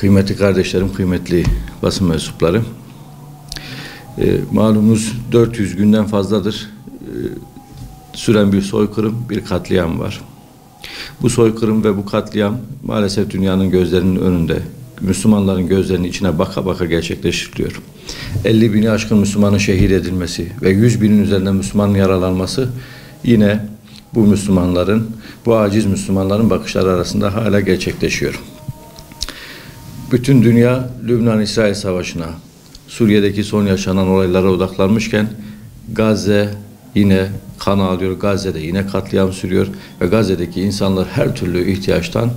Kıymetli kardeşlerim, kıymetli basın mensupları, malumunuz 400 günden fazladır süren bir soykırım, bir katliam var. Bu soykırım ve bu katliam maalesef dünyanın gözlerinin önünde, Müslümanların gözlerinin içine baka baka gerçekleştiriliyor. 50 bini aşkın Müslümanın şehit edilmesi ve 100 binin üzerinde Müslümanın yaralanması yine bu Müslümanların, bu aciz Müslümanların bakışları arasında hala gerçekleşiyor. Bütün dünya Lübnan-İsrail Savaşı'na, Suriye'deki son yaşanan olaylara odaklanmışken Gazze yine kan ağlıyor, Gazze'de yine katliam sürüyor ve Gazze'deki insanlar her türlü ihtiyaçtan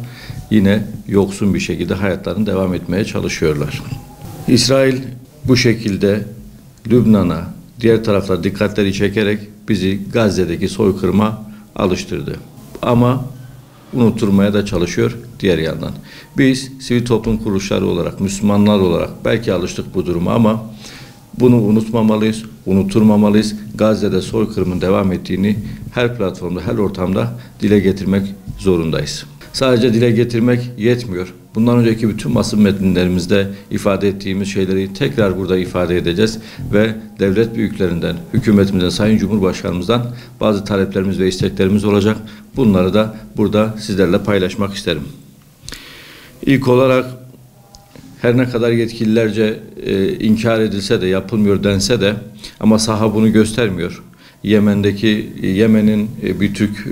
yine yoksun bir şekilde hayatlarını devam etmeye çalışıyorlar. İsrail bu şekilde Lübnan'a, diğer taraflara dikkatleri çekerek bizi Gazze'deki soykırıma alıştırdı. Ama unutturmaya da çalışıyor diğer yandan. Biz sivil toplum kuruluşları olarak, Müslümanlar olarak belki alıştık bu duruma ama bunu unutmamalıyız, unutturmamalıyız. Gazze'de soykırımın devam ettiğini her platformda, her ortamda dile getirmek zorundayız. Sadece dile getirmek yetmiyor. Bundan önceki bütün basın metinlerimizde ifade ettiğimiz şeyleri tekrar burada ifade edeceğiz ve devlet büyüklerinden, hükümetimizden, Sayın Cumhurbaşkanımızdan bazı taleplerimiz ve isteklerimiz olacak. Bunları da burada sizlerle paylaşmak isterim. İlk olarak her ne kadar yetkililerce inkar edilse de, yapılmıyor dense de ama saha bunu göstermiyor. Yemen'in bir Türk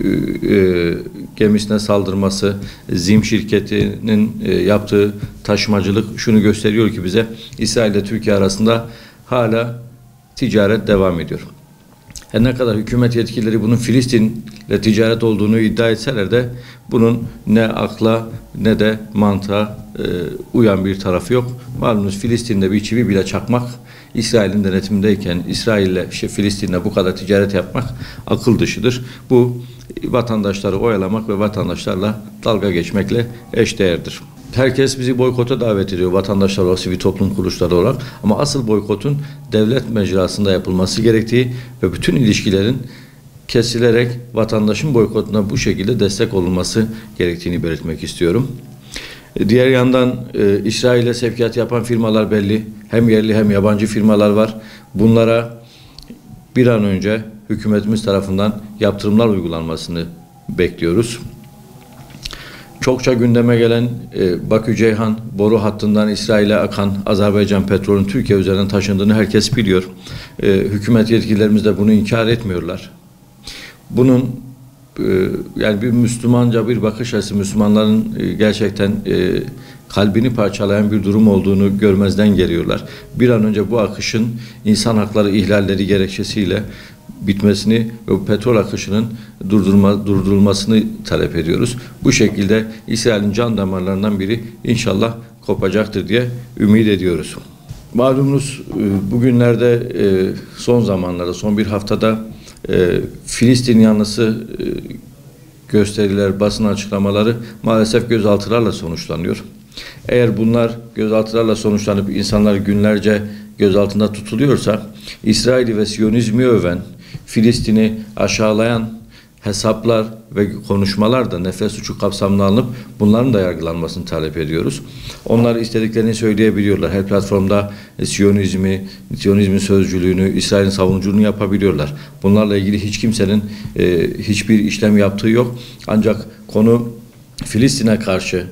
gemisine saldırması, ZİM şirketinin yaptığı taşımacılık şunu gösteriyor ki bize İsrail ile Türkiye arasında hala ticaret devam ediyor. Her ne kadar hükümet yetkilileri bunun Filistin'le ticaret olduğunu iddia etseler de bunun ne akla ne de mantığa uyan bir tarafı yok. Malumunuz Filistin'de bir çivi bile çakmak, İsrail'in denetimindeyken Filistin'le bu kadar ticaret yapmak akıl dışıdır. Bu vatandaşları oyalamak ve vatandaşlarla dalga geçmekle eşdeğerdir. Herkes bizi boykota davet ediyor, vatandaşlar olarak, sivil toplum kuruluşları olarak. Ama asıl boykotun devlet mecrasında yapılması gerektiği ve bütün ilişkilerin kesilerek vatandaşın boykotuna bu şekilde destek olunması gerektiğini belirtmek istiyorum. Diğer yandan İsrail'e sevkiyat yapan firmalar belli. Hem yerli hem yabancı firmalar var. Bunlara bir an önce hükümetimiz tarafından yaptırımlar uygulanmasını bekliyoruz. Çokça gündeme gelen Bakü-Ceyhan boru hattından İsrail'e akan Azerbaycan petrolün Türkiye üzerinden taşındığını herkes biliyor. Hükümet yetkililerimiz de bunu inkar etmiyorlar. Bunun yani bir Müslümanca bir bakış açısı, Müslümanların gerçekten kalbini parçalayan bir durum olduğunu görmezden geliyorlar. Bir an önce bu akışın insan hakları ihlalleri gerekçesiyle bitmesini ve bu petrol akışının durdurulmasını talep ediyoruz. Bu şekilde İsrail'in can damarlarından biri inşallah kopacaktır diye ümit ediyoruz. Malumunuz bugünlerde son zamanlarda, son bir haftada Filistin yanlısı gösteriler, basın açıklamaları maalesef gözaltılarla sonuçlanıyor. Eğer bunlar gözaltılarla sonuçlanıp insanlar günlerce gözaltında tutuluyorsa, İsrail'i ve Siyonizmi öven, Filistin'i aşağılayan hesaplar ve konuşmalar da nefret suçu kapsamına alınıp bunların da yargılanmasını talep ediyoruz. Onlar istediklerini söyleyebiliyorlar. Her platformda Siyonizmin sözcülüğünü, İsrail'in savunuculuğunu yapabiliyorlar. Bunlarla ilgili hiç kimsenin hiçbir işlem yaptığı yok. Ancak konu Filistin'e karşı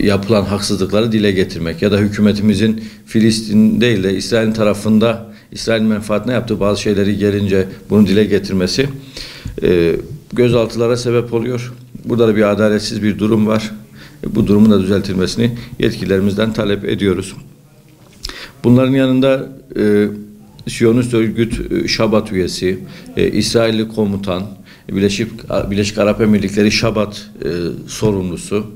yapılan haksızlıkları dile getirmek ya da hükümetimizin Filistin değil de İsrail'in tarafında İsrail'in menfaatine yaptığı bazı şeyleri gelince bunu dile getirmesi gözaltılara sebep oluyor. Burada da bir adaletsiz bir durum var. Bu durumun da düzeltilmesini yetkililerimizden talep ediyoruz. Bunların yanında Siyonist örgüt Şabat üyesi, İsrailli komutan, Birleşik Arap Emirlikleri Şabat sorumlusu,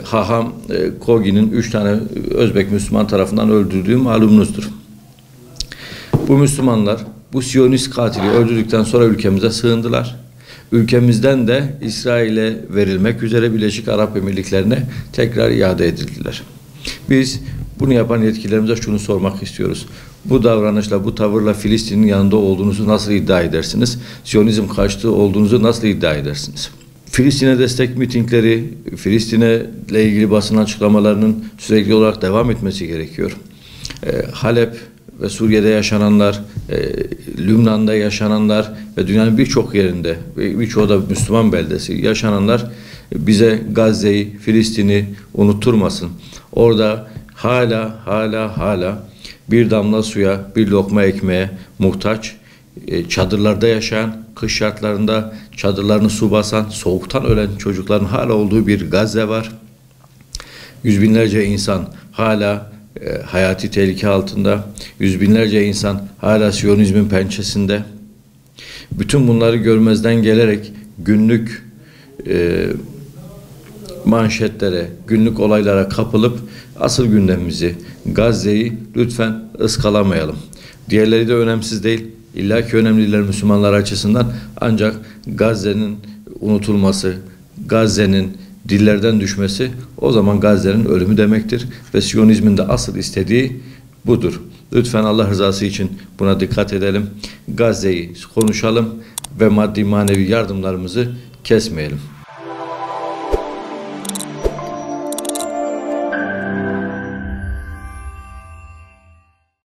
Haham Kogi'nin 3 tane Özbek Müslüman tarafından öldürüldüğü malumunuzdur. Bu Müslümanlar bu Siyonist katili öldürdükten sonra ülkemize sığındılar. Ülkemizden de İsrail'e verilmek üzere Birleşik Arap Emirlikleri'ne tekrar iade edildiler. Biz bunu yapan yetkililerimize şunu sormak istiyoruz. Bu davranışla, bu tavırla Filistin'in yanında olduğunuzu nasıl iddia edersiniz? Siyonizm karşıtı olduğunuzu nasıl iddia edersiniz? Filistin'e destek mitingleri, Filistin'e ile ilgili basın açıklamalarının sürekli olarak devam etmesi gerekiyor. Halep ve Suriye'de yaşananlar, Lübnan'da yaşananlar ve dünyanın birçok yerinde, birçoğu da Müslüman beldesi yaşananlar bize Gazze'yi, Filistin'i unutturmasın. Orada hala bir damla suya, bir lokma ekmeğe muhtaç, çadırlarda yaşayan, kış şartlarında çadırlarını su basan, soğuktan ölen çocukların hala olduğu bir Gazze var. Yüz binlerce insan hala hayati tehlike altında. Yüz binlerce insan hala Siyonizmin pençesinde. Bütün bunları görmezden gelerek günlük manşetlere, günlük olaylara kapılıp asıl gündemimizi, Gazze'yi lütfen ıskalamayalım. Diğerleri de önemsiz değil. İlla ki önemliler Müslümanlar açısından, ancak Gazze'nin unutulması, Gazze'nin dillerden düşmesi o zaman Gazze'nin ölümü demektir ve Siyonizmin de asıl istediği budur. Lütfen Allah rızası için buna dikkat edelim. Gazze'yi konuşalım ve maddi manevi yardımlarımızı kesmeyelim.